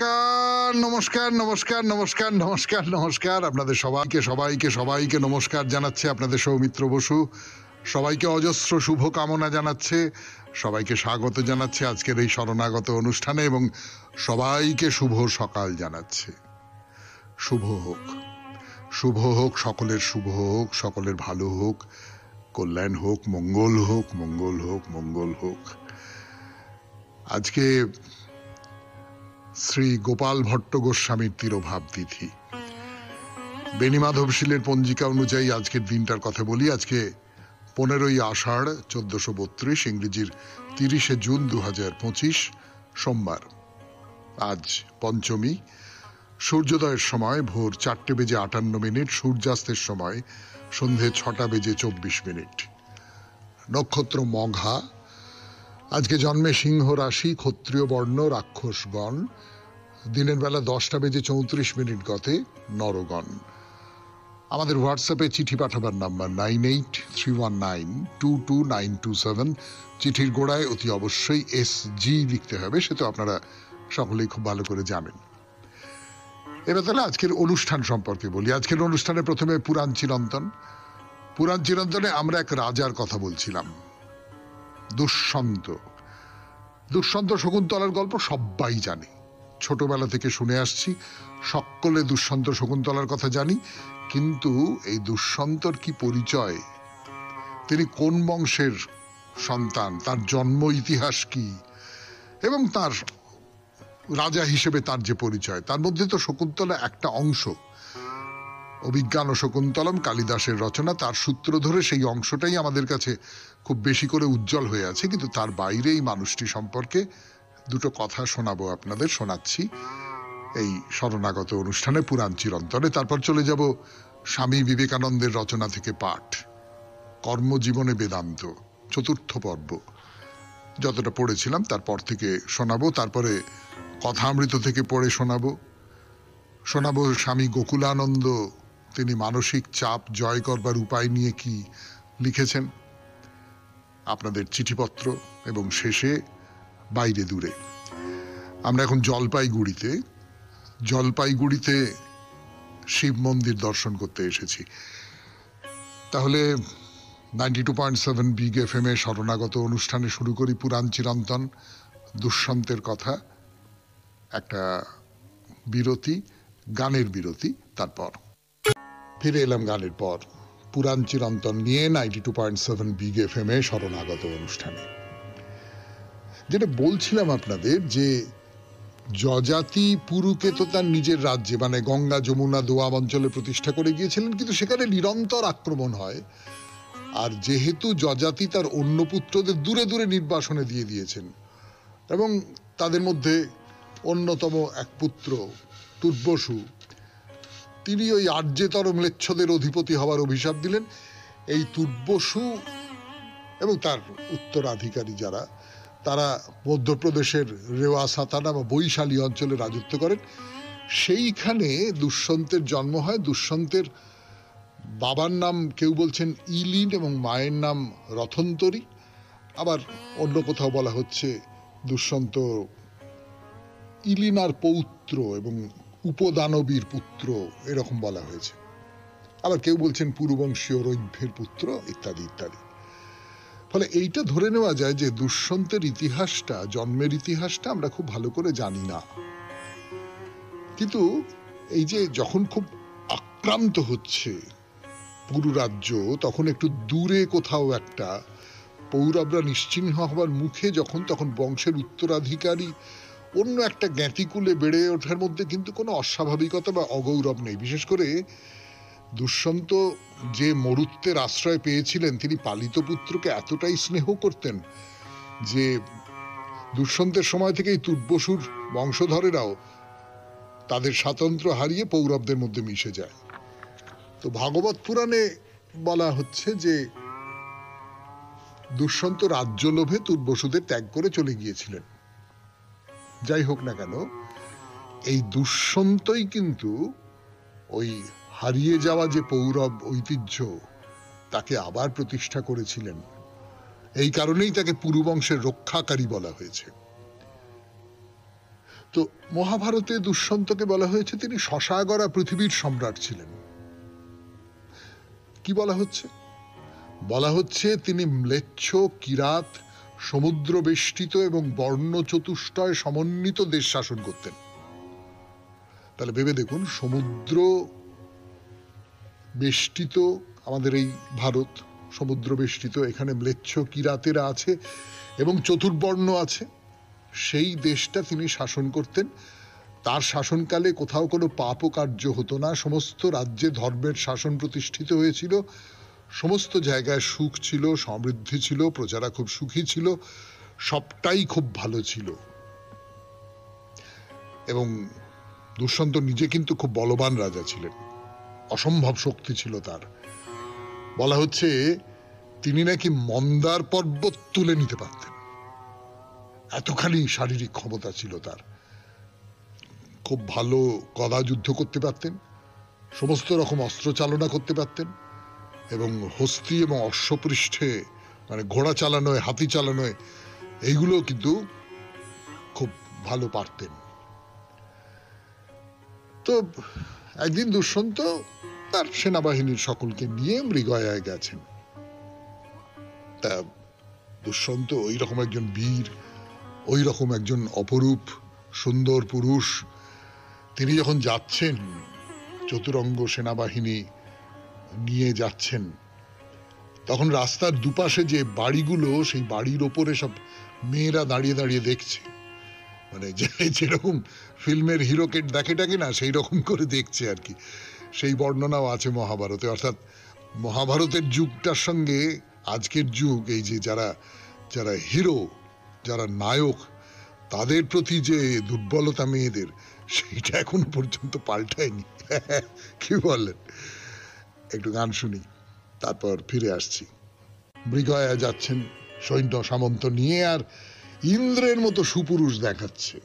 নমস্কার নমস্কার নমস্কার নমস্কার নমস্কার নমস্কার আপনাদের সবাইকে সবাইকে সবাইকে নমস্কার জানাচ্ছে আপনাদের সৌমিত্র বসু। সবাইকে অজস্র শুভ কামনা জানাচ্ছে, সবাইকে স্বাগত জানাচ্ছে আজকের এই শরণাগত অনুষ্ঠানে এবং সবাইকে শুভ সকাল জানাচ্ছে। শুভ হোক, শুভ হোক, সকলের শুভ হোক, সকলের ভালো হোক, কল্যাণ হোক, মঙ্গল হোক, মঙ্গল হোক, মঙ্গল হোক। আজকে শ্রী গোপাল ভট্ট গোস্বামীর তিরোভাব তিথি। বেণীমাধবশীলের পঞ্জিকা অনুযায়ী আজকের দিনটার কথা বলি। আজকে 15ই আষাঢ় 1432, ইংরেজির 30শে জুন 2025, সোমবার। আজ পঞ্চমী। সূর্যোদয়ের সময় ভোর 4:58, সূর্যাস্তের সময় সন্ধে 6:24। নক্ষত্র মঘা। আজকে জন্মে সিংহ রাশি, ক্ষত্রিয় বর্ণ, রাক্ষসগণ। দিনের বেলা 10:34 গতে নরগণ। আমাদের হোয়াটসঅ্যাপে চিঠি পাঠাবার নাম্বার 9831922927। চিঠির গোড়ায় অতি অবশ্যই SG লিখতে হবে, সে তো আপনারা সকলেই খুব ভালো করে জানেন। এবার তাহলে আজকের অনুষ্ঠান সম্পর্কে বলি। আজকের অনুষ্ঠানে প্রথমে পুরাণ চিরন্তন। পুরাণ চিরন্তনে আমরা এক রাজার কথা বলছিলাম, দুষ্যন্ত। দুষ্যন্ত শকুন্তলার গল্প সবাই জানে, ছোটবেলা থেকে শুনে আসছি, সকলে দুষ্যন্ত শকুন্তলার কথা জানি। কিন্তু এই দুষ্যন্তর কি পরিচয়, তিনি কোন বংশের সন্তান, তার জন্ম ইতিহাস কি, এবং তার রাজা হিসেবে তার যে পরিচয়, তার মধ্যে তো শকুন্তলা একটা অংশ। অভিজ্ঞান ও শকুন্তলম কালিদাসের রচনা, তার সূত্র ধরে সেই অংশটাই আমাদের কাছে খুব বেশি করে উজ্জ্বল হয়ে আছে। কিন্তু তার বাইরে এই মানুষটি সম্পর্কে দুটো কথা শোনাবো আপনাদের, শোনাচ্ছি এই শরণাগত অনুষ্ঠানে পুরাণ চিরন্তনে। তারপর চলে যাব স্বামী বিবেকানন্দের রচনা থেকে পাঠ, কর্মজীবনে বেদান্ত, 4র্থ পর্ব। যতটা পড়েছিলাম তারপর থেকে শোনাবো। তারপরে কথামৃত থেকে পড়ে শোনাবো স্বামী গোকুলানন্দ, তিনি মানসিক চাপ জয় করবার উপায় নিয়ে কি লিখেছেন, আপনাদের চিঠিপত্র, এবং শেষে বাইরে দূরে। আমরা এখন জলপাইগুড়িতে শিব মন্দির দর্শন করতে এসেছি। তাহলে 92.7 বিগ FM এ শরণাগত অনুষ্ঠানে শুরু করি পুরাণ চিরন্তন, দুষ্যন্তের কথা। একটা বিরতি, গানের বিরতি, তারপর ফিরে এলাম গানের পর পুরাণ চিরন্তন নিয়ে 92.7 বিগ FM এ শরণাগত অনুষ্ঠানে। যেটা বলছিলাম আপনাদের, যে যজাতি পুরুকে তো তার নিজের রাজ্যে মানে গঙ্গা যমুনা দোয়াব অঞ্চলে প্রতিষ্ঠা করে গিয়েছিলেন, কিন্তু সেখানে নিরন্তর আক্রমণ হয়। আর যেহেতু যজাতি তার অন্য পুত্রদের দূরে দূরে নির্বাসনে দিয়ে দিয়েছেন, এবং তাদের মধ্যে অন্যতম এক পুত্র তুর্বসু, তিনি ওই আর্যেতর ম্লেচ্ছদের অধিপতি হওয়ার অভিশাপ দিলেন। এই তুর্বসু এবং তার উত্তরাধিকারী যারা, তারা মধ্যপ্রদেশের রেওয়া সাতানা বা বৈশালী অঞ্চলে রাজত্ব করেন। সেইখানে দুষ্যন্তের জন্ম হয়। দুষ্যন্তের বাবার নাম কেউ বলছেন ইলিন এবং মায়ের নাম রথন্তরী। আবার অন্য কোথাও বলা হচ্ছে দুষ্যন্ত ইলিনার পৌত্র এবং উপদানবীর পুত্র, এরকম বলা হয়েছে। আবার কেউ বলছেন পুরুবংশীয় রৈভ্যের পুত্র, ইত্যাদি ইত্যাদি। ফলে এইটা ধরে নেওয়া যায় যে দুষ্যন্তের ইতিহাসটা, জন্মের ইতিহাসটা আমরা খুব ভালো করে জানি না। কিন্তু এই যে যখন খুব আক্রান্ত হচ্ছে পুরু রাজ্য, তখন একটু দূরে কোথাও একটা পৌরবরা নিশ্চিহ্ন হবার মুখে যখন, তখন বংশের উত্তরাধিকারী অন্য একটা জ্ঞাতিকুলে বেড়ে ওঠার মধ্যে কিন্তু কোনো অস্বাভাবিকতা বা অগৌরব নেই। বিশেষ করে দুষ্যন্ত যে মরুত্বের আশ্রয় পেয়েছিলেন, তিনি পালিত পুত্রকে এতটাই স্নেহ করতেন যে দুষ্যন্তের সময় থেকেই তুর্বসুর বংশধরেরাও তাদের স্বাতন্ত্র্য হারিয়ে পৌরবদের মধ্যে মিশে যায়। তো ভাগবত পুরাণে বলা হচ্ছে যে দুষ্যন্ত রাজ্য লোভে তুর্বসুদের ত্যাগ করে চলে গিয়েছিলেন। যাই হোক না কেন, এই দুষ্যন্তই কিন্তু ওই হারিয়ে যাওয়া যে পৌরব ঐতিহ্য, তাকে আবার প্রতিষ্ঠা করেছিলেন। এই কারণেই তাকে পুরুবংশের রক্ষাকারী বলা হয়েছে। তো মহাভারতে দুষ্যন্তকে বলা হয়েছে তিনি শশাগরা পৃথিবীর সম্রাট ছিলেন। কি বলা হচ্ছে? বলা হচ্ছে তিনি ম্লেচ্ছ, কিরাত, সমুদ্র বেষ্টিত এবং বর্ণ চতুষ্টয় সমন্বিত দেশ শাসন করতেন। তাহলে ভেবে দেখুন, সমুদ্র বেষ্টিত আমাদের এই ভারত, সমুদ্র বেষ্টিত, এখানে ম্লেচ্ছ কিরাতেরা আছে এবং চতুর্বর্ণ আছে, সেই দেশটা তিনি শাসন করতেন। তার শাসনকালে কোথাও কোনো পাপও কার্য হতো না, সমস্ত রাজ্যে ধর্মের শাসন প্রতিষ্ঠিত হয়েছিল, সমস্ত জায়গায় সুখ ছিল, সমৃদ্ধি ছিল, প্রজারা খুব সুখী ছিল, সবটাই খুব ভালো ছিল। এবং দুষ্যন্ত নিজে কিন্তু খুব বলবান রাজা ছিলেন, অসম্ভব শক্তি ছিল তার। বলা হচ্ছে তিনি নাকি মন্দার পর্বত তুলে নিতে পারতেন, এতখানি শারীরিক ক্ষমতা ছিল তার। খুব ভালো গদা যুদ্ধ করতে পারতেন, সমস্ত রকম অস্ত্র চালনা করতে পারতেন, এবং হস্তি এবং অশ্বপৃষ্ঠে মানে ঘোড়া চালানোয়, হাতি চালানোয়, এইগুলো কিন্তু খুব ভালো পারতেন। তো একদিন দুষ্যন্ত তার সেনাবাহিনীর সকলকে নিয়ে মৃগয়ায় গেছেন। তা দুষ্যন্ত ওই রকম একজন বীর, ওই রকম একজন অপরূপ সুন্দর পুরুষ, তিনি যখন যাচ্ছেন, চতুরঙ্গ সেনাবাহিনী নিয়ে যাচ্ছেন, তখন রাস্তার দুপাশে যে বাড়িগুলো, সেই বাড়ির ওপরে সব মেয়েরা দাঁড়িয়ে দাঁড়িয়ে দেখছে, মানে যেরকম ফিল্মের হিরোকে দেখে না, সেই রকম করে দেখছে আর কি। সেই বর্ণনাও আছে মহাভারতে। অর্থাৎ মহাভারতের যুগটার সঙ্গে আজকের যুগ, এই যে যারা যারা হিরো, যারা নায়ক, তাদের প্রতি যে দুর্বলতা মেয়েদের, সেইটা এখনো পর্যন্ত পাল্টায়নি। কি বলেন? একটু গান শুনি, তারপর ফিরে আসছি। মৃগয়া যাচ্ছেন সৈন্য সামন্ত নিয়ে, আর ইন্দ্রের মতো সুপুরুষ দেখাচ্ছে।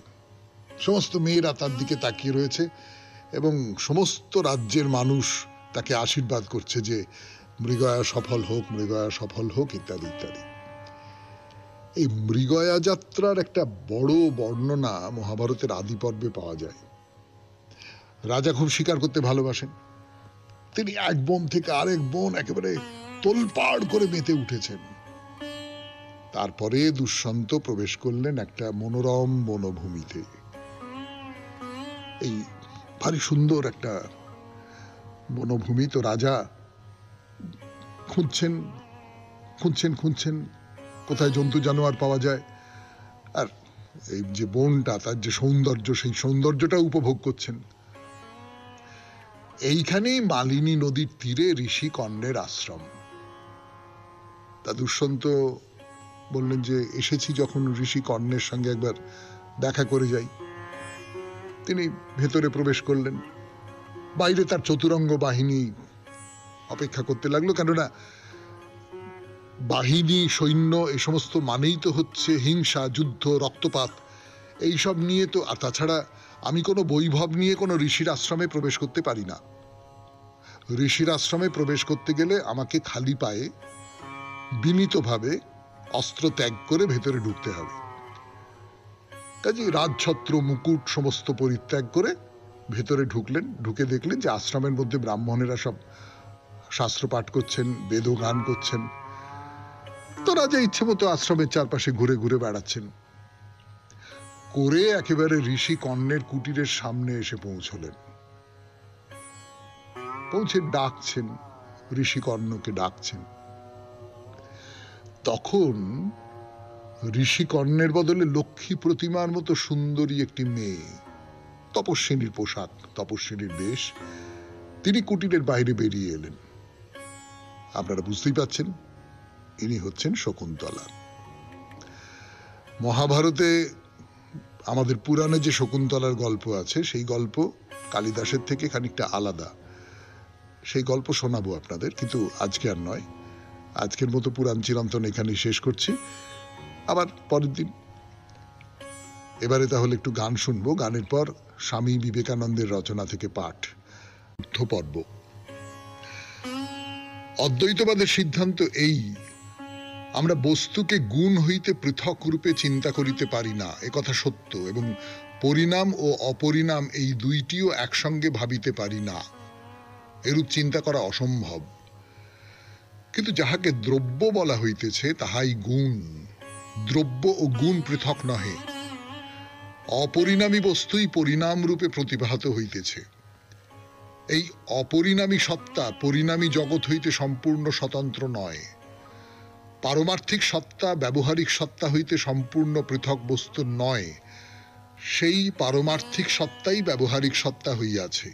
সমস্ত মেয়েরা তার দিকে তাকিয়ে রয়েছে এবং সমস্ত রাজ্যের মানুষ তাকে আশীর্বাদ করছে যে মৃগয়া সফল হোক, মৃগয়া সফল হোক, ইত্যাদি ইত্যাদি। এই মৃগয়া যাত্রার একটা বড় বর্ণনা মহাভারতের আদি পর্বে পাওয়া যায়। রাজা খুব শিকার করতে ভালোবাসেন, তিনি এক বন থেকে আরেক বন একেবারে তোলপাড় করে মেতে উঠেছেন। তারপরে দুষ্যন্ত প্রবেশ করলেন একটা মনোরম বনভূমিতে। এই ভারী সুন্দর একটা বনভূমি। তো রাজা খুঁজছেন খুঁজছেন খুঁজছেন কোথায় জন্তু জানোয়ার পাওয়া যায়, আর এই যে বনটা, তার যে সৌন্দর্য, সেই সৌন্দর্যটা উপভোগ করছেন। এইখানেই মালিনী নদীর তীরে ঋষি কর্ণের আশ্রম। তা দুষ্যন্ত বললেন যে এসেছি যখন, ঋষি কর্ণের সঙ্গে একবার দেখা করে যাই। তিনি ভেতরে প্রবেশ করলেন। বাইরে তার চতুরঙ্গ বাহিনী অপেক্ষা করতে লাগলো, কেননা বাহিনী, সৈন্য, এই সমস্ত মানেই তো হচ্ছে হিংসা, যুদ্ধ, রক্তপাত, এইসব নিয়ে তো। আর তাছাড়া আমি কোনো বৈভব নিয়ে কোনো ঋষির আশ্রমে প্রবেশ করতে পারি না। ঋষির আশ্রমে প্রবেশ করতে গেলে আমাকে খালি পায়ে বিনীতভাবে অস্ত্র ত্যাগ করে ভেতরে ঢুকতে হবে। কাজে রাজছত্র, মুকুট সমস্ত পরিত্যাগ করে ভেতরে ঢুকলেন। ঢুকে দেখলেন যে আশ্রমের মধ্যে ব্রাহ্মণেরা সব শাস্ত্র পাঠ করছেন, বেদ গান করছেন। তো রাজা ইচ্ছে মতো আশ্রমের চারপাশে ঘুরে ঘুরে বেড়াচ্ছেন। করে একেবারে ঋষি কর্ণের কুটিরের সামনে এসে পৌঁছলেন। পৌঁছে ডাকছেন, ঋষি কর্ণকে ডাকছেন। তখন ঋষি কর্ণের বদলে লক্ষ্মী প্রতিমার মতো সুন্দরী একটি মেয়ে, তপস্বিনীর পোশাক, তপস্বিনীর বেশ, তিনি কুটিরের বাইরে বেরিয়ে এলেন। আপনারা বুঝতেই পাচ্ছেন, ইনি হচ্ছেন শকুন্তলা। মহাভারতে আমাদের পুরাণে যে শকুন্তলার গল্প আছে, সেই গল্প কালিদাসের থেকে খানিকটা আলাদা। সেই গল্প শোনাবো আপনাদের, কিন্তু আজকে আর নয়। আজকের মতো পুরাণ চিরন্তন এখানেই শেষ করছি, আবার পরের দিন। এবারে তাহলে একটু গান শুনবো। গানের পর স্বামী বিবেকানন্দের রচনা থেকে পাঠ, পর্ব। অদ্বৈতবাদের সিদ্ধান্ত এই, আমরা বস্তুকে গুণ হইতে পৃথক রূপে চিন্তা করিতে পারি না, একথা সত্য, এবং পরিণাম ও অপরিণাম এই দুইটিও একসঙ্গে ভাবিতে পারি না, এরূপ চিন্তা করা অসম্ভব। কিন্তু যাহাকে দ্রব্য বলা হইতেছে তাহাই গুণ। দ্রব্য ও গুণ পৃথক নহে, অপরিণামী বস্তুই পরিণাম রূপে প্রতিভাত হইতেছে। এই অপরিণামী সত্তা পরিণামী জগৎ হইতে সম্পূর্ণ স্বতন্ত্র নয়। পারমার্থিক সত্তা ব্যবহারিক সত্তা হইতে সম্পূর্ণ পৃথক বস্তু নয়, সেই পারমার্থিক সত্তাই ব্যবহারিক সত্তা হইয়াছে।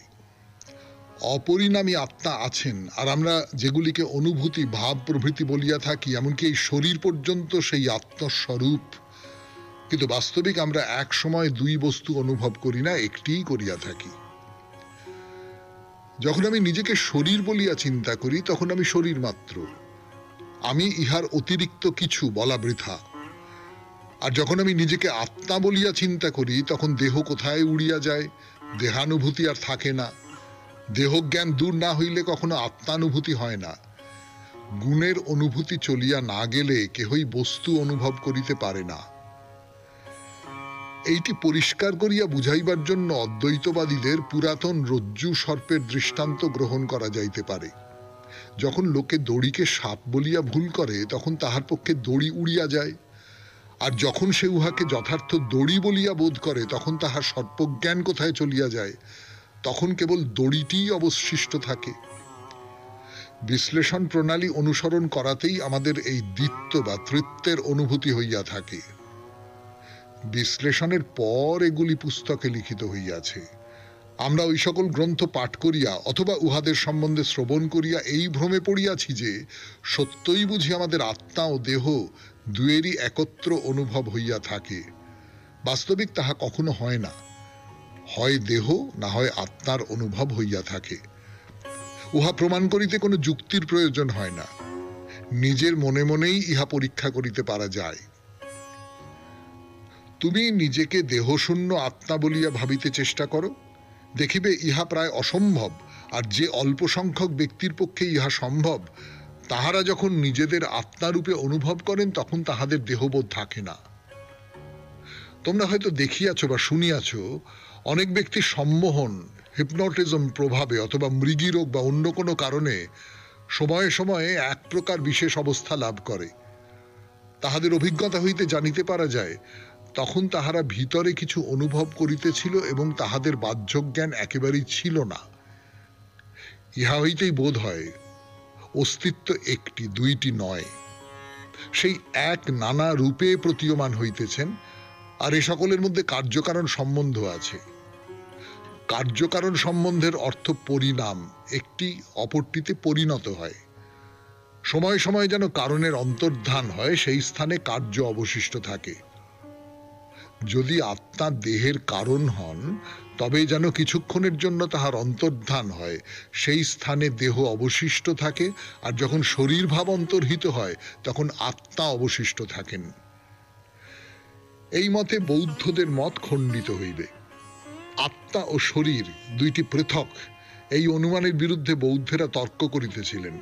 অপরিণামী আত্মা আছেন, আর আমরা যেগুলিকে অনুভূতি ভাব প্রভৃতি বলিয়া থাকি, এমনকি এই শরীর পর্যন্ত সেই আত্মস্বরূপ। কিন্তু বাস্তবিক আমরা এক সময় দুই বস্তু অনুভব করি না, একটিই করিয়া থাকি। যখন আমি নিজেকে শরীর বলিয়া চিন্তা করি তখন আমি শরীর মাত্র, আমি ইহার অতিরিক্ত কিছু বলা বৃথা। আর যখন আমি নিজেকে আত্মা বলিয়া চিন্তা করি তখন দেহ কোথায় উড়িয়া যায়, দেহানুভূতি আর থাকে না। দেহজ্ঞান দূর না হইলে কখনো আত্মানুভূতি হয় না। গুণের অনুভূতি চলিয়া না গেলে কেহই বস্তু অনুভব করিতে পারে না। এইটি পরিষ্কার করিয়া বুঝাইবার জন্য অদ্বৈতবাদীদের পুরাতন রজ্জু সর্পের দৃষ্টান্ত গ্রহণ করা যাইতে পারে। যখন লোকে দড়িকে সাপ বলিয়া ভুল করে তখন তাহার পক্ষে দড়ি উড়িয়া যায়, আর যখন সে উহাকে যথার্থ দড়ি বলিয়া বোধ করে তখন তাহার সর্পজ্ঞান কোথায় চলিয়া যায়, তখন কেবল দড়িটিই অবশিষ্ট থাকে। বিশ্লেষণ প্রণালী অনুসরণ করাতেই আমাদের এই দ্বিত্ব বা তৃত্বের অনুভূতি হইয়া থাকে। বিশ্লেষণের পর এগুলি পুস্তকে লিখিত হইয়াছে। আমরা ওই সকল গ্রন্থ পাঠ করিয়া অথবা উহাদের সম্বন্ধে শ্রবণ করিয়া এই ভ্রমে পড়িয়াছি যে সত্যই বুঝি আমাদের আত্মা ও দেহ দুয়েরই একত্র অনুভব হইয়া থাকে। বাস্তবিক তাহা কখনো হয় না, হয় দেহ না হয় আত্মার অনুভব হইয়া থাকে। উহা প্রমাণ করিতে কোনো যুক্তির প্রয়োজন হয় না, নিজের মনে মনেই ইহা পরীক্ষা করিতে পারা যায়। তুমি নিজেকে দেহশূন্য আত্মা বলিয়া ভাবিতে চেষ্টা করো, দেখিবে ইহা প্রায় অসম্ভব। আর যে অল্প সংখ্যক ব্যক্তির পক্ষে ইহা সম্ভব, তাহারা যখন নিজেদের আত্মারূপে অনুভব করেন তখন তাহাদের দেহবোধ থাকে না। তোমরা হয়তো দেখিয়াছ বা শুনিয়াছ অনেক ব্যক্তি সম্মোহন, হিপনোটিজম প্রভাবে অথবা মৃগীরোগ বা অন্য কোনো কারণে সময়ে সময়ে এক প্রকার বিশেষ অবস্থা লাভ করে। তাহাদের অভিজ্ঞতা হইতে জানিতে পারা যায় তখন তাহারা ভিতরে কিছু অনুভব করিতেছিল এবং তাহাদের বাহ্যজ্ঞান একেবারেই ছিল না। ইহা হইতেই বোধ হয় অস্তিত্ব একটি, দুইটি নয়, সেই এক নানা রূপে প্রতীয়মান হইতেছেন। আর এ সকলের মধ্যে কার্যকারণ সম্বন্ধ আছে। কার্যকারণ সম্বন্ধের অর্থ পরিণাম, একটি অপরটিতে পরিণত হয়। সময় সময় যেন কারণের অন্তর্ধান হয়, সেই স্থানে কার্য অবশিষ্ট থাকে। যদি আত্মা দেহের কারণ হন তবে যেন কিছুক্ষণের জন্য তাহার অন্তর্ধান হয়, সেই স্থানে দেহ অবশিষ্ট থাকে। আর যখন শরীর ভাব অন্তর্হিত হয় তখন আত্মা অবশিষ্ট থাকেন। এই মতে বৌদ্ধদের মত খণ্ডিত হইবে। আত্মা ও শরীর দুইটি পৃথক, এই অনুমানের বিরুদ্ধে বৌদ্ধেরা তর্ক করিতেছিলেন।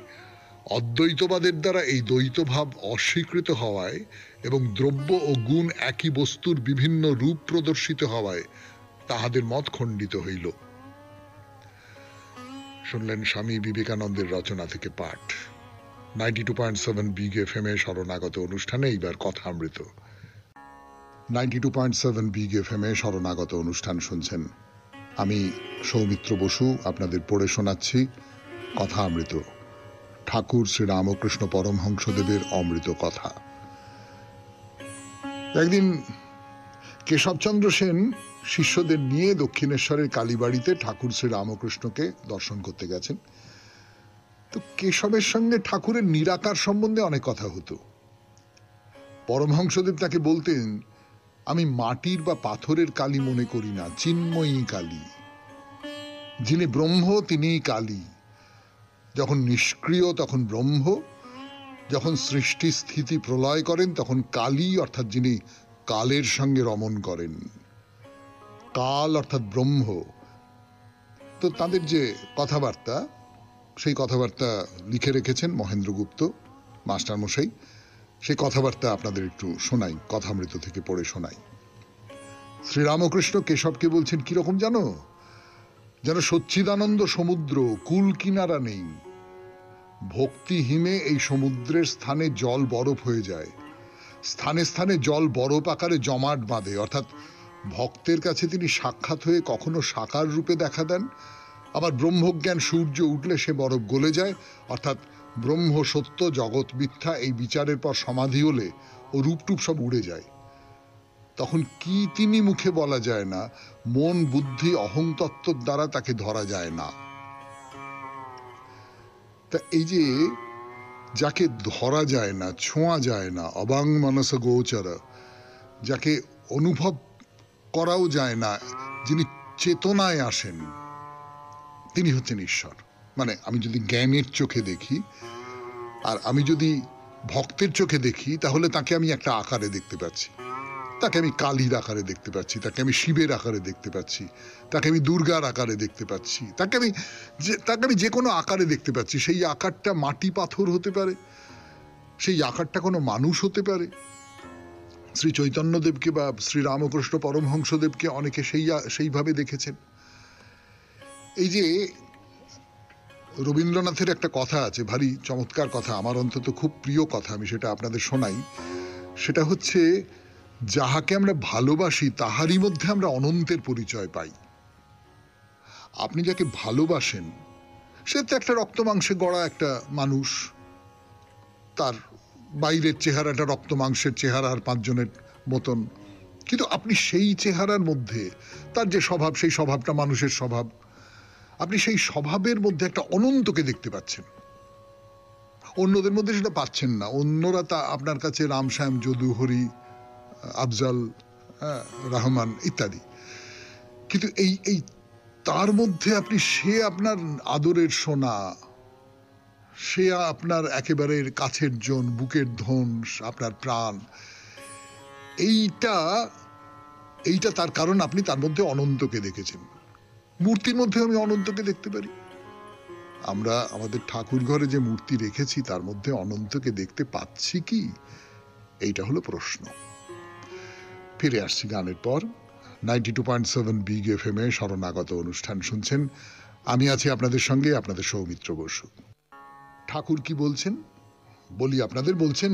অদ্বৈতবাদের দ্বারা এই দ্বৈতভাব অস্বীকৃত হওয়ায় এবং দ্রব্য ও গুণ একই বস্তুর বিভিন্ন রূপ প্রদর্শিত হওয়ায় তাহাদের মত খণ্ডিত হইল। শুনলেন স্বামী বিবেকানন্দের রচনা থেকে পাঠ। 92.7 বিগ এফএম এ শরণাগত অনুষ্ঠানে এইবার কথামৃত। 92.7 বিগ এফএম এ শরণাগত অনুষ্ঠান শুনছেন। আমি সৌমিত্র বসু আপনাদের পড়ে শোনাচ্ছি কথামৃত, ঠাকুর শ্রী রামকৃষ্ণ পরমহংসদেবের অমৃত কথা। একদিন কেশবচন্দ্র সেন শিষ্যদের নিয়ে দক্ষিণেশ্বরের কালীবাড়িতে ঠাকুর শ্রী রামকৃষ্ণকে দর্শন করতে গেছেন। তো কেশবের সঙ্গে ঠাকুরের নিরাকার সম্বন্ধে অনেক কথা হতো। পরমহংসদেব তাকে বলতেন, আমি মাটির বা পাথরের কালী মনে করি না, চিন্ময়ী কালী। যিনি ব্রহ্ম তিনিই কালী। যখন নিষ্ক্রিয় তখন ব্রহ্ম, যখন সৃষ্টি স্থিতি প্রলয় করেন তখন কালী অর্থাৎ যিনি কালের সঙ্গে রমণ করেন, কাল অর্থাৎ ব্রহ্ম। তো তাদের যে কথাবার্তা, সেই কথাবার্তা লিখে রেখেছেন মহেন্দ্রগুপ্ত মাস্টারমশাই। সেই কথাবার্তা আপনাদের একটু শোনাই, কথামৃত থেকে পড়ে শোনাই। শ্রীরামকৃষ্ণ কেশবকে বলছেন কিরকম জানো, যেন সচ্চিদানন্দ সমুদ্র, কুল কিনারা নেই, ভক্তিহীনে এই সমুদ্রের স্থানে জল বরফ হয়ে যায়, স্থানে স্থানে জল বরফ আকারে জমাট বাঁধে। অর্থাৎ ভক্তের কাছে তিনি সাক্ষাৎ হয়ে কখনো সাকার রূপে দেখা দেন, আবার ব্রহ্মজ্ঞান সূর্য উঠলে সে বরফ গলে যায়। অর্থাৎ ব্রহ্ম সত্য, জগৎ মিথ্যা এই বিচারের পর সমাধি হলে ও রূপটুপ সব উড়ে যায়। তখন কি তিনি মুখে বলা যায় না, মন বুদ্ধি অহংতত্ত্বর দ্বারা তাকে ধরা যায় না। তা এই যে যাকে ধরা যায় না, ছোঁয়া যায় না, অবাং মানস গোচর, যাকে অনুভব করাও যায় না, যিনি চেতনায় আসেন, তিনি হচ্ছেন ঈশ্বর। মানে আমি যদি জ্ঞানের চোখে দেখি আর আমি যদি ভক্তের চোখে দেখি, তাহলে তাকে আমি একটা আকারে দেখতে পাচ্ছি। তাকে আমি কালীর আকারে দেখতে পাচ্ছি, তাকে আমি শিবের আকারে দেখতে পাচ্ছি, তাকে আমি দুর্গার আকারে দেখতে পাচ্ছি, তাকে আমি যে কোনো আকারে দেখতে পাচ্ছি। সেই আকারটা মাটি পাথর হতে পারে, সেই আকারটা কোনো মানুষ হতে পারে। শ্রী চৈতন্যদেবকে বা শ্রী রামকৃষ্ণ পরমহংসদেবকে অনেকে সেইভাবে দেখেছেন। এই যে রবীন্দ্রনাথের একটা কথা আছে, ভারী চমৎকার কথা, আমার অন্তত খুব প্রিয় কথা, আমি সেটা আপনাদের শোনাই। সেটা হচ্ছে, যাহাকে আমরা ভালোবাসি তাহারই মধ্যে আমরা অনন্তের পরিচয় পাই। আপনি যাকে ভালোবাসেন সে তো একটা রক্ত মাংসে গড়া একটা মানুষ, তার বাইরের চেহারাটা রক্ত মাংসের চেহারা আর পাঁচজনের মতন, কিন্তু আপনি সেই চেহারার মধ্যে তার যে স্বভাব, সেই স্বভাবটা মানুষের স্বভাব, আপনি সেই স্বভাবের মধ্যে একটা অনন্তকে দেখতে পাচ্ছেন। অন্যদের মধ্যে সেটা পাচ্ছেন না। অন্যরা তা আপনার কাছে রাম, শ্যাম, যদু, হরি, আফজাল, রহমান ইত্যাদি, কিন্তু এই তার মধ্যে আপনি, সে আপনার আদরের সোনা, সে আপনার একেবারে কাছের জন, বুকের ধন, আপনার প্রাণ। এইটা তার কারণ আপনি তার মধ্যে অনন্তকে দেখেছেন। মূর্তির মধ্যে আমি অনন্তকে দেখতে পারি। আমরা আমাদের ঠাকুর ঘরে যে মূর্তি রেখেছি তার মধ্যে অনন্তকে দেখতে পাচ্ছি কি, এইটা হলো প্রশ্ন। ফিরে আসছি গানের পর। 92.7 বিগ FM এ শরণাগত অনুষ্ঠান শুনছেন। আমি আছি আপনাদের সঙ্গে, আপনাদের সৌমিত্র বসু। ঠাকুর কি বলছেন বলি আপনাদের, বলছেন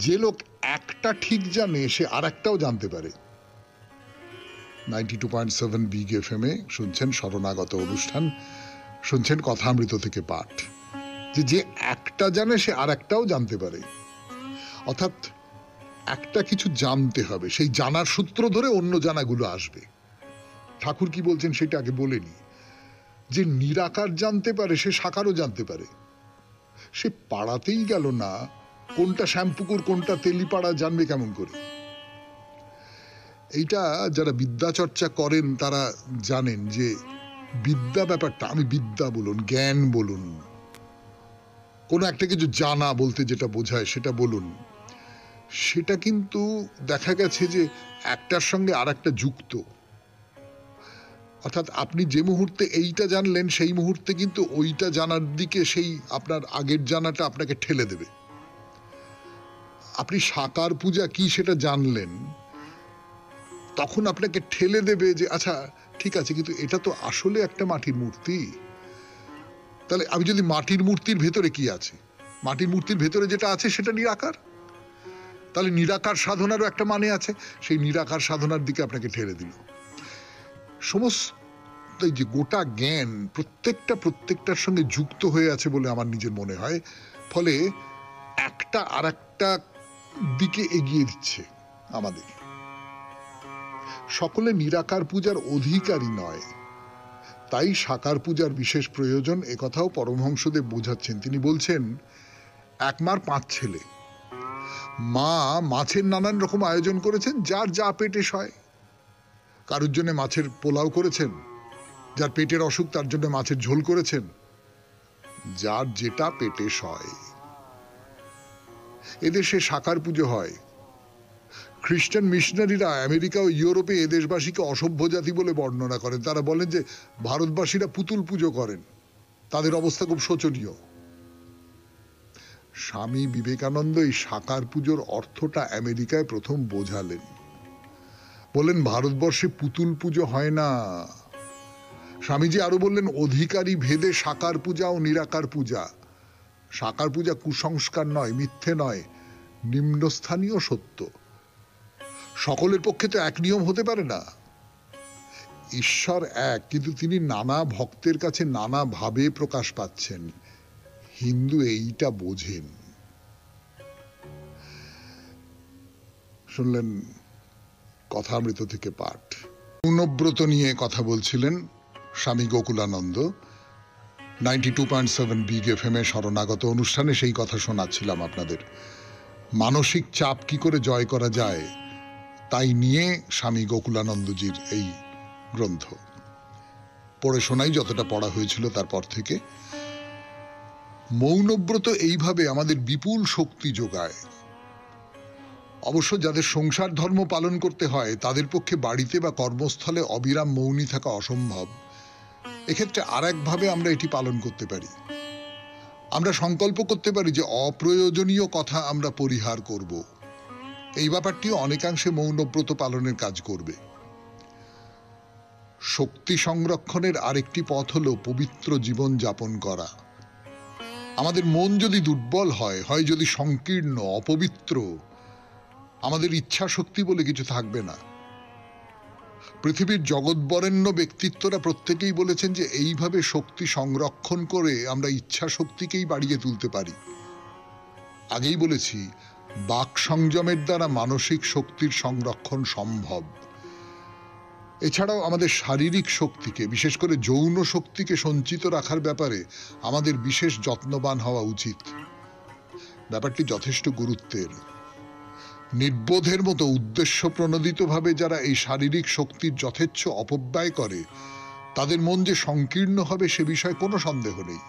যে লোক একটা ঠিক জানে সে আর একটাও জানতে পারে। 92.7 বিগ FM এ শুনছেন শরণাগত অনুষ্ঠান, শুনছেন কথামৃত থেকে পাঠ। যে একটা জানে সে আর একটাও জানতে পারে। অর্থাৎ একটা কিছু জানতে হবে, সেই জানার সূত্র ধরে অন্য জানাগুলো আসবে। ঠাকুর কি বলছেন সেটা আগে বলেনি। যে নিরাকার জানতে পারে সে সাকারও জানতে পারে। সে পাড়াতেই গেল না, কোনটা শ্যামপুকুর কোনটা তেলিপাড়া জানবে কেমন করে? এইটা যারা বিদ্যা চর্চা করেন তারা জানেন যে বিদ্যা ব্যাপারটা, আমি বিদ্যা বলুন, জ্ঞান বলুন, কোনো একটা কিছু জানা বলতে যেটা বোঝায় সেটা বলুন, সেটা কিন্তু দেখা গেছে যে একটার সঙ্গে আর একটা যুক্ত। অর্থাৎ আপনি যে মুহূর্তে এইটা জানলেন সেই মুহূর্তে কিন্তু ওইটা জানার দিকে সেই আপনার আগের জানাটা আপনাকে ঠেলে দেবে। আপনি সাকার পূজা কি সেটা জানলেন, তখন আপনাকে ঠেলে দেবে যে আচ্ছা ঠিক আছে, কিন্তু এটা তো আসলে একটা মাটির মূর্তি। তাহলে আমি যদি মাটির মূর্তির ভেতরে কি আছে, মাটির মূর্তির ভেতরে যেটা আছে সেটা নিরাকার, তাহলে নিরাকার সাধনারও একটা মানে আছে, সেই নিরাকার সাধনার দিকে আপনাকে ঠেলে দিল। সমস্ত যে গোটা জ্ঞান প্রত্যেকটার সঙ্গে যুক্ত হয়ে আছে বলে আমার নিজের মনে হয়। ফলে একটা আর একটা দিকে এগিয়ে দিচ্ছে আমাদের। সকলে নিরাকার পূজার অধিকারী নয়, তাই সাকার পূজার বিশেষ প্রয়োজন, একথাও পরমহংসদেব বোঝাচ্ছেন। তিনি বলছেন, এক মার 5 ছেলে, মা মাছের নানান রকম আয়োজন করেছেন, যার যা পেটে সয়। কারোর জন্য মাছের পোলাও করেছেন, যার পেটের অসুখ তার জন্য মাছের ঝোল করেছেন, যার যেটা পেটে সয়। এদেশে সাকার পুজো হয়। খ্রিস্টান মিশনারিরা আমেরিকা ও ইউরোপে এদেশবাসীকে অসভ্য জাতি বলে বর্ণনা করেন। তারা বলেন যে ভারতবাসীরা পুতুল পুজো করেন, তাদের অবস্থা খুব শোচনীয়। স্বামী বিবেকানন্দ এই সাকার পুজোর অর্থটা আমেরিকায় প্রথম বোঝালেন। বললেন ভারতবর্ষে পুতুল পুজো হয় না। স্বামীজি আরো বললেন অধিকারী ভেদে সাকার পূজা ও নিরাকার পূজা। সাকার পূজা কুসংস্কার নয়, মিথ্যে নয়, নিম্নস্থানীয় সত্য। সকলের পক্ষে তো এক নিয়ম হতে পারে না। ঈশ্বর এক, কিন্তু তিনি নানা ভক্তের কাছে নানা ভাবে প্রকাশ পাচ্ছেন। হিন্দু এইটা বোঝেন। শুনলেন কথামৃত থেকে পাঠ। মৌনব্রত নিয়ে কথা বলছিলেন স্বামী গোকুলানন্দ। 92.7 বিগ এফএম এ শরণাগত অনুষ্ঠানে সেই কথা শোনাচ্ছিলাম আপনাদের। মানসিক চাপ কি করে জয় করা যায় তাই নিয়ে স্বামী গোকুলানন্দজির এই গ্রন্থ পড়ে শোনাই যতটা পড়া হয়েছিল তারপর থেকে। মৌনব্রত এইভাবে আমাদের বিপুল শক্তি যোগায়। অবশ্য যাদের সংসার ধর্ম পালন করতে হয় তাদের পক্ষে বাড়িতে বা কর্মস্থলে অবিরাম মৌনী থাকা অসম্ভব। এক্ষেত্রে আর একভাবে আমরা এটি পালন করতে পারি। আমরা সংকল্প করতে পারি যে অপ্রয়োজনীয় কথা আমরা পরিহার করব। এই ব্যাপারটি অনেকাংশে মৌনব্রত পালনের কাজ করবে। শক্তি সংরক্ষণের আরেকটি পথ হলো পবিত্র জীবন যাপন করা। আমাদের মন যদি দুর্বল হয়, যদি সংকীর্ণ, অপবিত্র, আমাদের ইচ্ছা শক্তি বলে কিছু থাকবে না। পৃথিবীর জগৎবরেণ্য ব্যক্তিত্বরা প্রত্যেকেই বলেছেন যে এইভাবে শক্তি সংরক্ষণ করে আমরা ইচ্ছা শক্তিকেই বাড়িয়ে তুলতে পারি। আগেই বলেছি, বাক সংযমের দ্বারা মানসিক শক্তির সংরক্ষণ সম্ভব। এছাড়াও আমাদের শারীরিক শক্তিকে, বিশেষ করে যৌন শক্তিকে সঞ্চিত রাখার ব্যাপারে আমাদের বিশেষ যত্নবান হওয়া উচিত। ব্যাপারটি যথেষ্ট গুরুত্বের। নির্বোধের মতো উদ্দেশ্য প্রণোদিতভাবে যারা এই শারীরিক শক্তির যথেচ্ছ অপব্যয় করে তাদের মন যে সংকীর্ণ হবে সে বিষয়ে কোনো সন্দেহ নেই।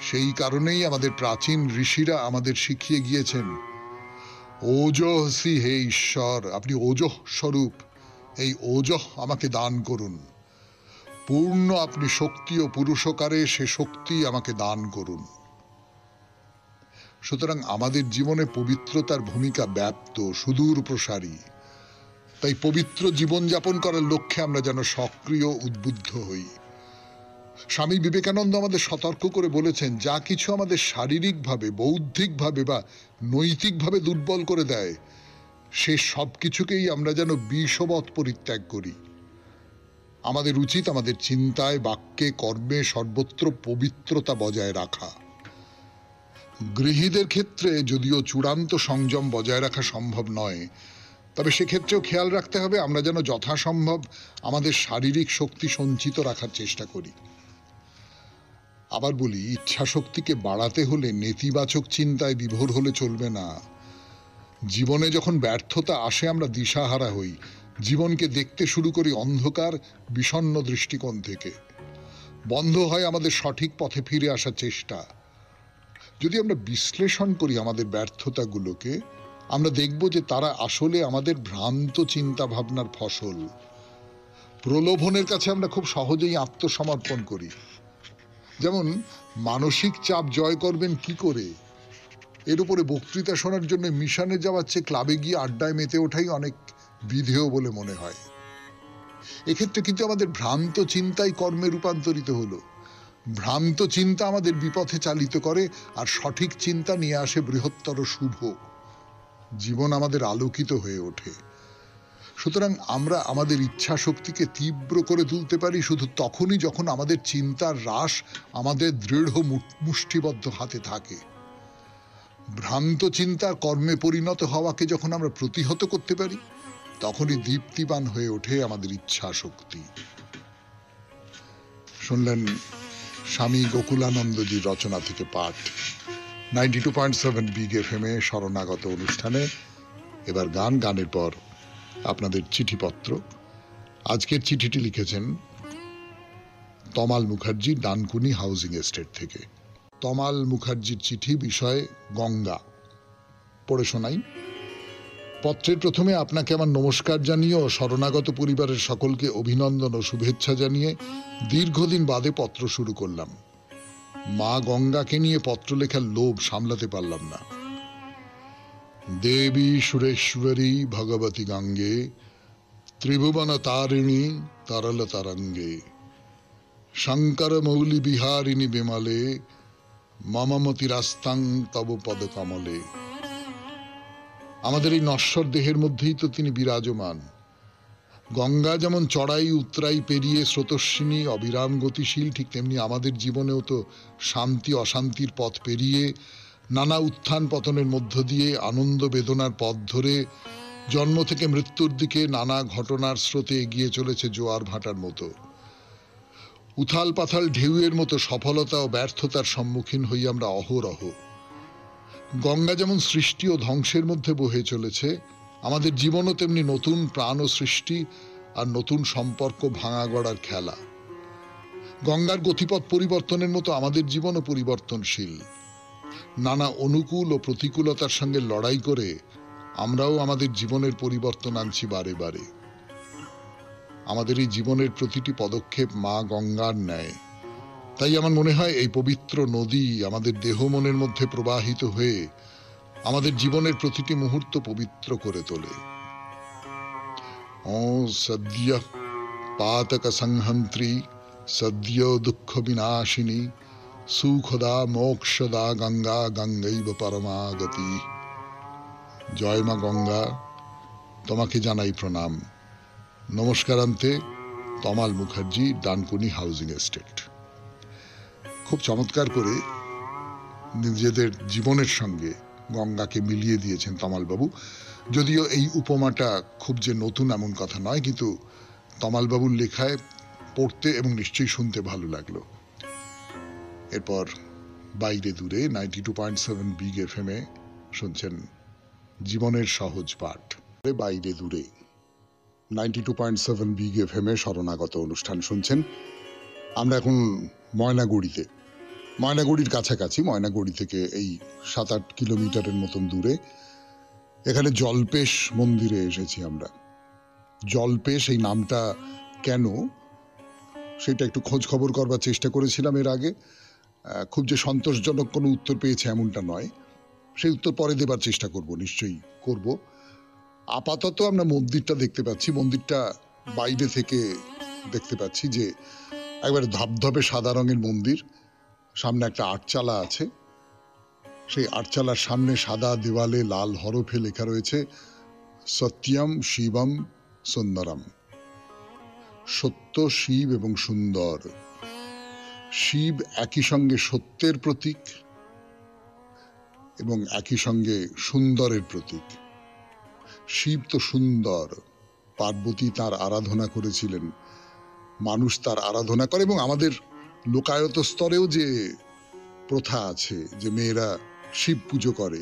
সেই কারণেই আমাদের প্রাচীন ঋষিরা আমাদের শিখিয়ে গিয়েছেন, ওজঃসি হে ঈশ্বর, আপনি ওজঃ স্বরূপ, এই ওজঃ আমাকে দান করুন। পূর্ণ আপনি শক্তি ও পুরুষকারে, সে শক্তি আমাকে দান করুন। সুতরাং আমাদের জীবনে পবিত্রতার ভূমিকা ব্যাপ্ত, সুদূর প্রসারী। তাই পবিত্র জীবনযাপন করার লক্ষ্যে আমরা যেন সক্রিয়, উদ্বুদ্ধ হই। স্বামী বিবেকানন্দ আমাদের সতর্ক করে বলেছেন, যা কিছু আমাদের শারীরিকভাবে, বৌদ্ধিকভাবে বা নৈতিকভাবে দুর্বল করে দেয় সে সব কিছুকেই আমরা যেন বিষবৎ পরিত্যাগ করি। আমাদের উচিত আমাদের চিন্তায়, বাক্যে, কর্মে সর্বত্র পবিত্রতা বজায় রাখা। গৃহীদের ক্ষেত্রে যদিও চূড়ান্ত সংযম বজায় রাখা সম্ভব নয়, তবে সেক্ষেত্রেও খেয়াল রাখতে হবে আমরা যেন যথাসম্ভব আমাদের শারীরিক শক্তি সঞ্চিত রাখার চেষ্টা করি। আবার বলি, ইচ্ছা শক্তিকে বাড়াতে হলে নেতিবাচক চিন্তায় বিভোর হলে চলবে না। জীবনে যখন ব্যর্থতা আসে আমরা দিশাহারা হই, জীবনকে দেখতে শুরু করি অন্ধকার, বিষণ্ণ দৃষ্টিকোণ থেকে। বন্ধ হয় আমাদের সঠিক পথে ফিরে আসার চেষ্টা। যদি আমরা বিশ্লেষণ করি আমাদের ব্যর্থতাগুলোকে, আমরা দেখব যে তারা আসলে আমাদের ভ্রান্ত চিন্তা ভাবনার ফসল। প্রলোভনের কাছে আমরা খুব সহজেই আত্মসমর্পণ করি। যেমন মানসিক চাপ জয় করবেন কি করে, এর উপরে বক্তৃতা শোনার জন্য মিশনে যাওয়ার চেয়ে ক্লাবে গিয়ে আড্ডায় মেতে ওঠাই অনেক বিধেয় বলে মনে হয়। এক্ষেত্রে কিন্তু আমাদের ভ্রান্ত চিন্তাই কর্মে রূপান্তরিত হলো। ভ্রান্ত চিন্তা আমাদের বিপথে চালিত করে, আর সঠিক চিন্তা নিয়ে আসে বৃহত্তর শুভ। জীবন আমাদের আলোকিত হয়ে ওঠে। সুতরাং আমরা আমাদের ইচ্ছা শক্তিকে তীব্র করে তুলতে পারি শুধু তখনই যখন আমাদের চিন্তার হ্রাস আমাদের দৃঢ় মুষ্টিবদ্ধ হাতে থাকে। ভ্রান্ত চিন্তার কর্মে পরিণত হওয়াকে যখন আমরা প্রতিহত করতে পারি, তখনই দীপ্তিবান হয়ে ওঠে আমাদের ইচ্ছা শক্তি। শুনলেন স্বামী গোকুলানন্দজির রচনা থেকে পাঠ 92.7 বিগ এফএম এ শরণাগত অনুষ্ঠানে। এবার গানের পর আপনাদের চিঠিপত্র। আজকের চিঠিটি লিখেছেন তমাল মুখার্জি, ডানকুনি হাউজিং এস্টেট থেকে। তমাল মুখার্জির চিঠি, বিষয় গঙ্গা। পড়ে শোনাই। পত্রের প্রথমে আপনাকে আমার নমস্কার জানিয়ে ও শরণাগত পরিবারের সকলকে অভিনন্দন ও শুভেচ্ছা জানিয়ে দীর্ঘদিন বাদে পত্র শুরু করলাম। মা গঙ্গাকে নিয়ে পত্র লেখার লোভ সামলাতে পারলাম না। দেবী সুরেশ্বরী ভগবতী গঙ্গে ত্রিভুবন তারিণী তরল তরঙ্গে, শঙ্কর মৌলি বিহারিণী বিমলে, মমমতিরাস্তাং তব পদ কমলে। আমাদের এই নশ্বর দেহের মধ্যেই তো তিনি বিরাজমান। গঙ্গা যেমন চড়াই উতরাই পেরিয়ে স্রোতস্বিনী অবিরাম গতিশীল, ঠিক তেমনি আমাদের জীবনেও তো শান্তি অশান্তির পথ পেরিয়ে, নানা উত্থান পতনের মধ্য দিয়ে, আনন্দ বেদনার পথ ধরে জন্ম থেকে মৃত্যুর দিকে নানা ঘটনার স্রোতে এগিয়ে চলেছে জোয়ার ভাটার মতো। উথাল পাথাল ঢেউয়ের মতো সফলতা ও ব্যর্থতার সম্মুখীন হই আমরা অহরহ। গঙ্গা যেমন সৃষ্টি ও ধ্বংসের মধ্যে বহে চলেছে, আমাদের জীবনও তেমনি নতুন প্রাণ ও সৃষ্টি আর নতুন সম্পর্ক ভাঙা গড়ার খেলা। গঙ্গার গতিপথ পরিবর্তনের মতো আমাদের জীবনও পরিবর্তনশীল। নানা অনুকূল ও প্রতিকূলতার সঙ্গে লড়াই করে আমরাও আমাদের জীবনের পরিবর্তন আনছি বারে বারে। আমাদের এই জীবনের প্রতিটি পদক্ষেপ মা গঙ্গার ন্যায়। তাই আমার মনে হয় এই পবিত্র নদী আমাদের দেহ মনের মধ্যে প্রবাহিত হয়ে আমাদের জীবনের প্রতিটি মুহূর্ত পবিত্র করে তোলে। ও সদ্য পাতক সংহন্ত্রী, সদ্য দুঃখ বিনাশিনী, সুখদা মোক্ষদা গঙ্গা গঙ্গৈব পরমাগতি। জয় মা গঙ্গা, তোমাকে জানাই প্রণাম। নমস্কারান্তে, তমাল মুখার্জি, ডানকুনি হাউজিং এস্টেট। খুব চমৎকার করে নিজেদের জীবনের সঙ্গে গঙ্গাকে মিলিয়ে দিয়েছেন তমালবাবু। যদিও এই উপমাটা খুব যে নতুন এমন কথা নয়, কিন্তু তমালবাবুর লেখায় পড়তে এবং নিশ্চয়ই শুনতে ভালো লাগলো। এরপর বাইরে দূরে 92.7 বিগ FM এ শুনছেন জীবনের সহজ পাঠ। বাইরে দূরে 92.7 বিগ FM এ শরণাগত অনুষ্ঠান শুনছেন। আমরা এখন ময়নাগুড়িতে, ময়নাগুড়ির কাছাকাছি, ময়নাগুড়ি থেকে এই 7-8 কিলোমিটারের মতন দূরে, এখানে জলপেশ মন্দিরে এসেছি আমরা। জলপেশ এই নামটা কেন, সেটা একটু খোঁজ খবর করবার চেষ্টা করেছিলাম এর আগে। খুব যে সন্তোষজনক কোনো উত্তর পেয়েছে এমনটা নয়, সেই উত্তর পরে দেবার চেষ্টা করব, নিশ্চয়ই করব। আপাতত আমরা মন্দিরটা দেখতে পাচ্ছি। মন্দিরটা বাইরে থেকে দেখতে পাচ্ছি যে একবারে ধবধবে সাদা রঙের মন্দির। সামনে একটা আটচালা আছে, সেই আটচালার সামনে সাদা দেওয়ালে লাল হরফে লেখা রয়েছে সত্যম শিবম সুন্দরম। সত্য, শিব এবং সুন্দর। শিব একই সঙ্গে সত্যের প্রতীক এবং একই সঙ্গে সুন্দরের প্রতীক। শিব তো সুন্দর, পার্বতী তার আরাধনা করেছিলেন, মানুষ তার আরাধনা করে, এবং আমাদের লোকায়ত স্তরেও যে প্রথা আছে যে মেয়েরা শিব পুজো করে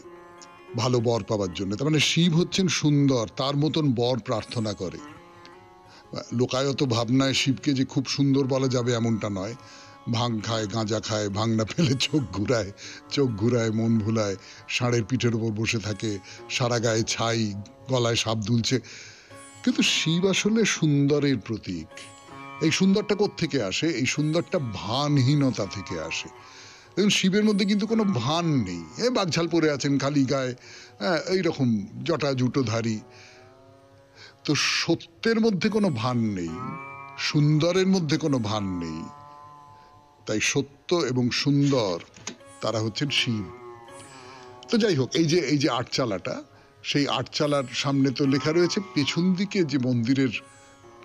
ভালো বর পাওয়ার জন্য, তার মানে শিব হচ্ছেন সুন্দর, তার মতন বর প্রার্থনা করে। লোকায়ত ভাবনায় শিবকে যে খুব সুন্দর বলা যাবে এমনটা নয়। ভাং খায়, গাঁজা খায়, ভাঙনা ফেলে চোখ ঘুরায়, মন ভুলায়, ষাঁড়ের পিঠের ওপর বসে থাকে, সারা গায়ে ছাই, গলায় সাপ দুলছে। কিন্তু শিব আসলে সুন্দরের প্রতীক। এই সুন্দরটা কোত্থেকে আসে? এই সুন্দরটা ভানহীনতা থেকে আসে। দেখুন, শিবের মধ্যে কিন্তু কোনো ভান নেই। বাঘঝাল পরে আছেন খালি গায়ে, এইরকম জটা জুটোধারী। তো সত্যের মধ্যে কোনো ভান নেই, সুন্দরের মধ্যে কোনো ভান নেই। তাই সত্য এবং সুন্দর তারা হচ্ছেন শিব। তো যাই হোক, এই যে আটচালাটা, সেই আটচালার সামনে তো লেখা রয়েছে, পেছন দিকে যে মন্দিরের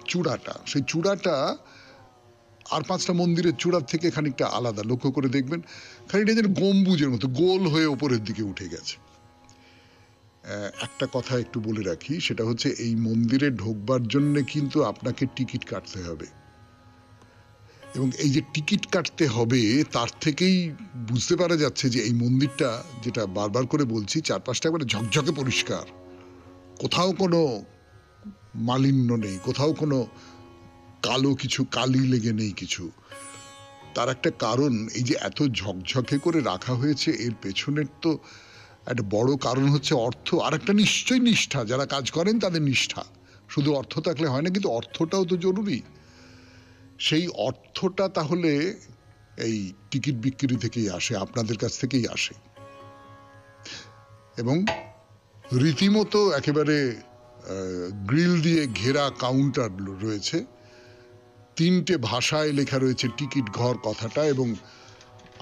চূড়াটা, সেই চূড়াটা আর 5টা মন্দিরের চূড়ার থেকে খানিকটা আলাদা। লক্ষ্য করে দেখবেন, খানিকটা যেন গম্বুজের মতো গোল হয়ে ওপরের দিকে উঠে গেছে। একটা কথা একটু বলে রাখি, সেটা হচ্ছে এই মন্দিরে ঢোকবার জন্য কিন্তু আপনাকে টিকিট কাটতে হবে, এবং এই যে টিকিট কাটতে হবে তার থেকেই বুঝতে পারা যাচ্ছে যে এই মন্দিরটা, যেটা বারবার করে বলছি, চারপাশটা একবারে ঝকঝকে পরিষ্কার, কোথাও কোনো মালিন্য নেই, কোথাও কোনো কালো কিছু কালি লেগে নেই কিছু। তার একটা কারণ, এই যে এত ঝকঝকে করে রাখা হয়েছে, এর পেছনের তো একটা বড় কারণ হচ্ছে অর্থ, আর একটা নিশ্চয়ই নিষ্ঠা। যারা কাজ করেন তাদের নিষ্ঠা। শুধু অর্থ থাকলে হয় না, কিন্তু অর্থটাও তো জরুরি। সেই অর্থটা তাহলে এই টিকিট বিক্রি থেকেই আসে, আপনাদের কাছ থেকেই আসে। এবং রীতিমতো একেবারে গ্রিল দিয়ে ঘেরা কাউন্টার রয়েছে, 3টে ভাষায় লেখা রয়েছে টিকিট ঘর কথাটা, এবং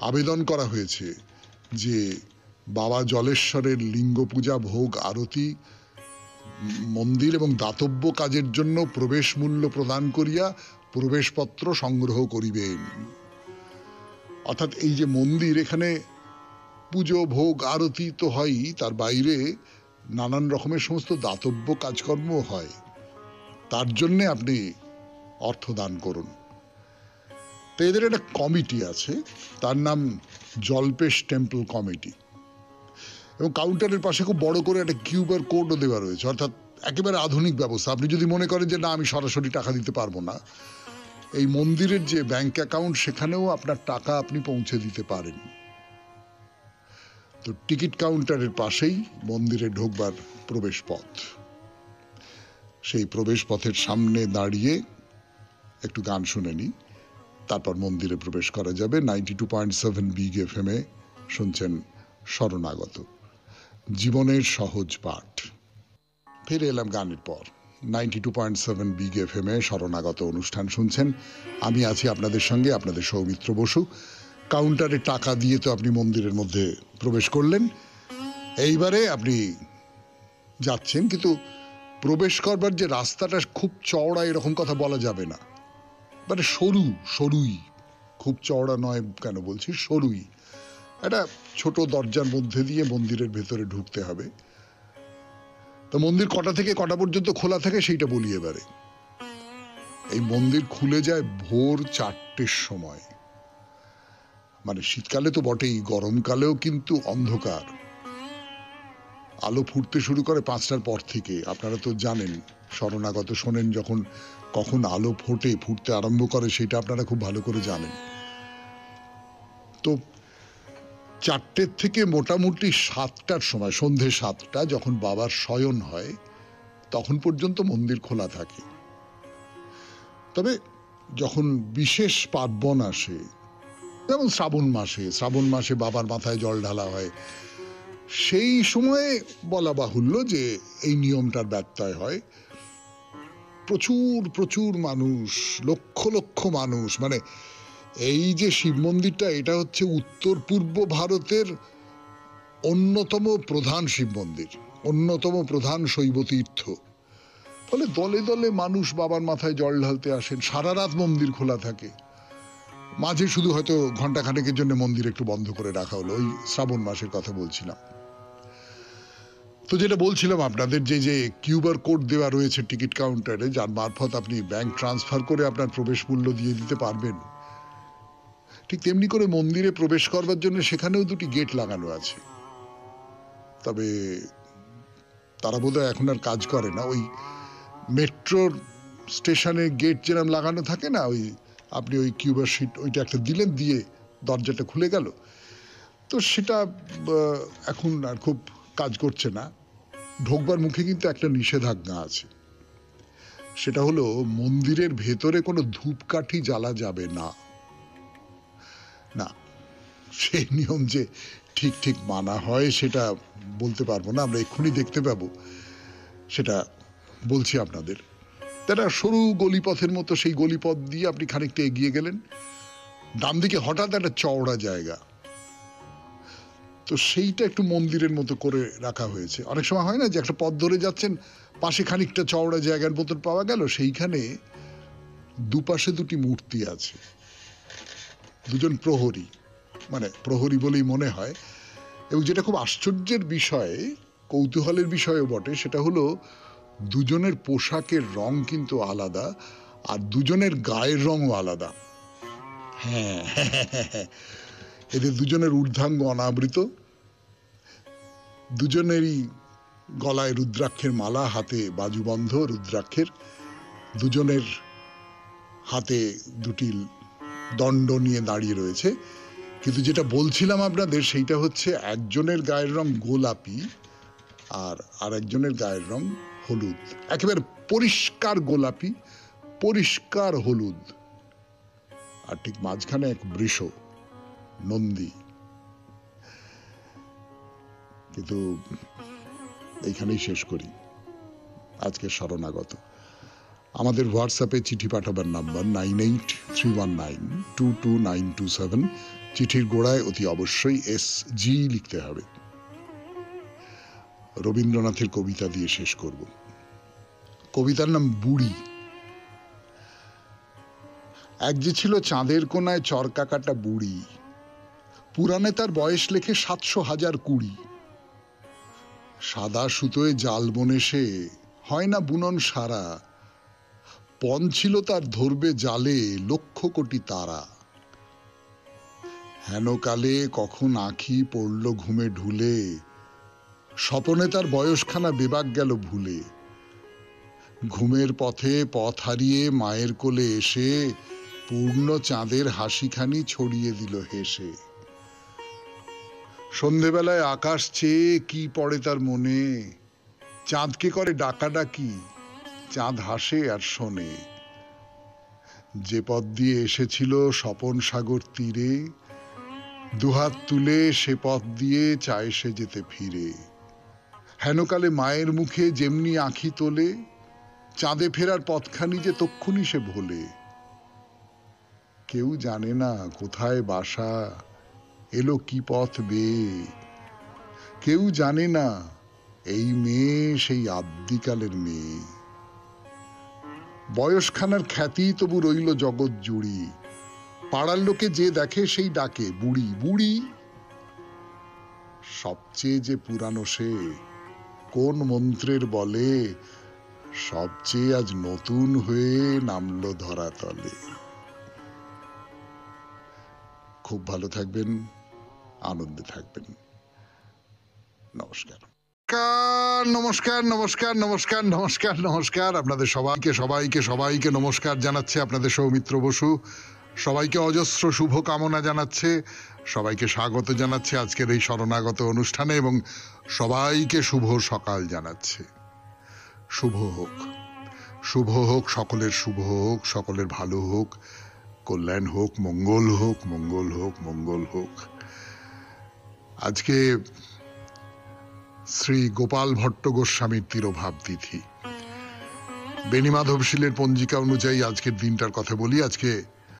আবেদন করা হয়েছে যে বাবা জলেশ্বরের লিঙ্গ পূজা, ভোগ, আরতি, মন্দির এবং দাতব্য কাজের জন্য প্রবেশ মূল্য প্রদান করিয়া প্রবেশপত্র সংগ্রহ করিবেন। অর্থাৎ এই যে মন্দির, এখানে পুজো, ভোগ, আরতি তো হয়ই, তার বাইরে নানান রকমের সমস্ত দাতব্য কাজকর্ম হয়, তার জন্যে আপনি অর্থ দান করুন। তো এদের একটা কমিটি আছে, তার নাম জল্পেশ টেম্পল কমিটি, এবং কাউন্টারের পাশে খুব বড় করে একটা কিউআর কোডও দেওয়া রয়েছে, অর্থাৎ একেবারে আধুনিক ব্যবস্থা। আপনি যদি মনে করেন যে না আমি সরাসরি টাকা দিতে পারবো না, এই মন্দিরের যে ব্যাংক অ্যাকাউন্ট সেখানেও আপনার টাকা আপনি পৌঁছে দিতে পারেন। তো টিকিট কাউন্টারের পাশেই মন্দিরে ঢোকবার প্রবেশ পথ, সেই প্রবেশ পথের সামনে দাঁড়িয়ে একটু গান শুনে নি, তারপর মন্দিরে প্রবেশ করা যাবে। 92.7 বিগ FM এ শুনছেন শরণাগত, জীবনের সহজ পাঠ। ফিরে এলাম গানের পর। 92.7 বিগ FM এ শরণাগত অনুষ্ঠান শুনছেন। আমি আছি আপনাদের সঙ্গে, আপনাদের সৌমিত্র বসু। কাউন্টারে টাকা দিয়ে তো আপনি মন্দিরের মধ্যে প্রবেশ করলেন, এইবারে আপনি যাচ্ছেন, কিন্তু প্রবেশ করবার যে রাস্তাটা খুব চওড়া এরকম কথা বলা যাবে না, মানে সরুই, খুব চওড়া নয়, কেন বলছি সরুই, একটা ছোট দরজার মধ্যে দিয়ে মন্দিরের ভেতরে ঢুকতে হবে। তো মন্দির কটা থেকে কটা পর্যন্ত খোলা থাকে সেইটা বলি এবারে। এই মন্দির খুলে যায় ভোর 4টের সময়, মানে শীতকালে তো বটেই, গরমকালেও কিন্তু অন্ধকার। আলো ফুটতে শুরু করে 5টার পর থেকে। আপনারা তো জানেন, শরণাগত শোনেন যখন, কখন আলো ফুটতে আরম্ভ করে সেটা আপনারা খুব ভালো করে জানেন। তো 4টের থেকে মোটামুটি 7টার সময়, সন্ধে 7টা, যখন বাবার শয়ন হয় তখন পর্যন্ত মন্দির খোলা থাকে। তবে যখন বিশেষ পার্বণ আসে, যেমন শ্রাবণ মাসে বাবার মাথায় জল ঢালা হয়, সেই সময়ে বলা বাহুল্য যে এই নিয়মটার ব্যত্যয় হয়। প্রচুর মানুষ, লক্ষ লক্ষ মানুষ, মানে এই যে শিব মন্দিরটা, এটা হচ্ছে উত্তর পূর্ব ভারতের অন্যতম প্রধান শিব মন্দির, অন্যতম প্রধান শৈব তীর্থ। ফলে দলে দলে মানুষ বাবার মাথায় জল ঢালতে আসেন। সারা রাত মন্দির খোলা থাকে, মাঝে শুধু হয়তো ঘন্টাখানেকের জন্য মন্দির একটু বন্ধ করে রাখা হলো, ওই শ্রাবণ মাসের কথা বলছিলাম। তো যেটা বলছিলাম আপনাদের, যে কিউআর কোড দেওয়া রয়েছে টিকিট কাউন্টারে, যার মারফত আপনি ব্যাংক ট্রান্সফার করে আপনার প্রবেশ মূল্য দিয়ে দিতে পারবেন, ঠিক তেমনি করে মন্দিরে প্রবেশ করবার জন্য সেখানেও 2টি গেট লাগানো আছে। তবে তারা বোধহয় এখন আর কাজ করে না। ওই মেট্রোর স্টেশনে গেট যেরকম লাগানো থাকে না, ওই আপনি ওই কিউআর শিট ওইটা একটা দিলেন, দিয়ে দরজাটা খুলে গেল, তো সেটা এখন আর খুব কাজ করছে না। ঢোকবার মুখে কিন্তু একটা নিষেধাজ্ঞা আছে, সেটা হলো মন্দিরের ভেতরে কোনো ধূপকাঠি জ্বালা যাবে না। না, সেই নিয়ম যে ঠিক মানা হয় সেটা বলতে পারবো না, আমরা এক্ষুনি দেখতে পাবো, সেটা বলছি আপনাদের। তারা সরু গলিপথের মতো, সেই গলিপথ দিয়ে আপনি খানিকটা এগিয়ে গেলেন, ডান দিকে হঠাৎ একটা চওড়া জায়গা, তো সেইটা একটু মন্দিরের মতো করে রাখা হয়েছে। অনেক সময় হয় না যে একটা পথ ধরে যাচ্ছেন, পাশে খানিকটা চওড়া জায়গার মতন পাওয়া গেল, সেইখানে দুপাশে 2টি মূর্তি আছে, 2জন প্রহরী, মানে প্রহরী বলেই মনে হয়। এবং যেটা খুব আশ্চর্যের বিষয়, কৌতূহলের বিষয়ও বটে, সেটা হলো 2জনের পোশাকের রং কিন্তু আলাদা, আর 2জনের গায়ের রঙও আলাদা। হ্যাঁ, এদের 2জনের ঊর্ধ্বাঙ্গ অনাবৃত, 2জনেরই গলায় রুদ্রাক্ষের মালা, হাতে বাজুবন্ধ রুদ্রাক্ষের, 2জনের হাতে 2টি দণ্ড নিয়ে দাঁড়িয়ে রয়েছে। কিন্তু যেটা বলছিলাম আপনাদের, সেইটা হচ্ছে একজনের গায়ের রং গোলাপি আর আরেকজনের গায়ের রং হলুদ, একেবারে পরিষ্কার গোলাপি, পরিষ্কার হলুদ, আর ঠিক মাঝখানে এক বৃষ, নন্দী। কিন্তু এইখানেই শেষ করি। আজকের শরণাগত। আমাদের হোয়াটসঅ্যাপে চিঠি পাঠাবার নাম্বার 9831922927। চিঠির গোড়ায় অতি অবশ্যই SG লিখতে হবে। রবীন্দ্রনাথের কবিতা দিয়ে শেষ করব। কবিতার নাম বুড়ি। এক যে ছিল চাঁদের কোনায় চরকা কাটা বুড়ি, পুরাণে তার বয়স লেখে 700,020। সাদা সুতোয় জাল বনে সে, হয় না বুনন সারা, পণ ছিল তার ধরবে জালে 1,00,000 কোটি তারা। হেনকালে কখন আঁখি পড়ল ঘুমে ঢুলে, স্বপনে তার বয়সখানা বেবাক গেল ভুলে। ঘুমের পথে পথ হারিয়ে মায়ের কোলে এসে, পূর্ণ চাঁদের হাসিখানি ছড়িয়ে দিল হেসে। সন্ধেবেলায় আকাশ চেয়ে কি পড়ে তার মনে, চাঁদকে করে ডাকাডাকি, চাঁদ হাসে আর শোনে। যে পথ দিয়ে এসেছিল স্বপন সাগর তীরে, দুহাত তুলে সে পথ দিয়ে চায় সে যেতে ফিরে। হেনকালে মায়ের মুখে যেমনি আঁখি তোলে, চাঁদে ফেরার পথখানি যে তক্ষুনি সে ভোলে। কেউ জানে না কোথায় বাসা, এলো কি পথ বেয়ে, কেউ জানে না এই মেয়ে সেই আদ্যিকালের মেয়ে। বয়সখানার খ্যাতি তবু রইল জগৎ জুড়ি, পাড়ার লোকে যে দেখে সেই ডাকে বুড়ি বুড়ি। সবচেয়ে যে পুরানো সে, কোন মন্ত্রের বলে, সবচেয়ে আজ নতুন হয়ে নামলো ধরাতলে। খুব ভালো থাকবেন, আনন্দে থাকবেন। নমস্কার নমস্কার নমস্কার নমস্কার নমস্কার নমস্কার। আপনাদের সবাইকে সবাইকে সবাইকে নমস্কার জানাচ্ছে আপনাদের সৌমিত্র বসু। সবাইকে অজস্র শুভ কামনা জানাচ্ছে, সবাইকে স্বাগত জানাচ্ছে আজকের এই শরণাগত অনুষ্ঠানে, এবং সবাইকে শুভ সকাল জানাচ্ছে। শুভ হোক, শুভ হোক, সকলের শুভ হোক, সকলের ভালো হোক, কল্যাণ হোক, মঙ্গল হোক, মঙ্গল হোক, মঙ্গল হোক। আজকে শ্রী গোপাল ভট্ট গোস্বামীর তিরোভাব তিথি। বেণীমাধবশীলের পঞ্জিকা অনুযায়ী আজকের দিনটার কথা বলি। আজকে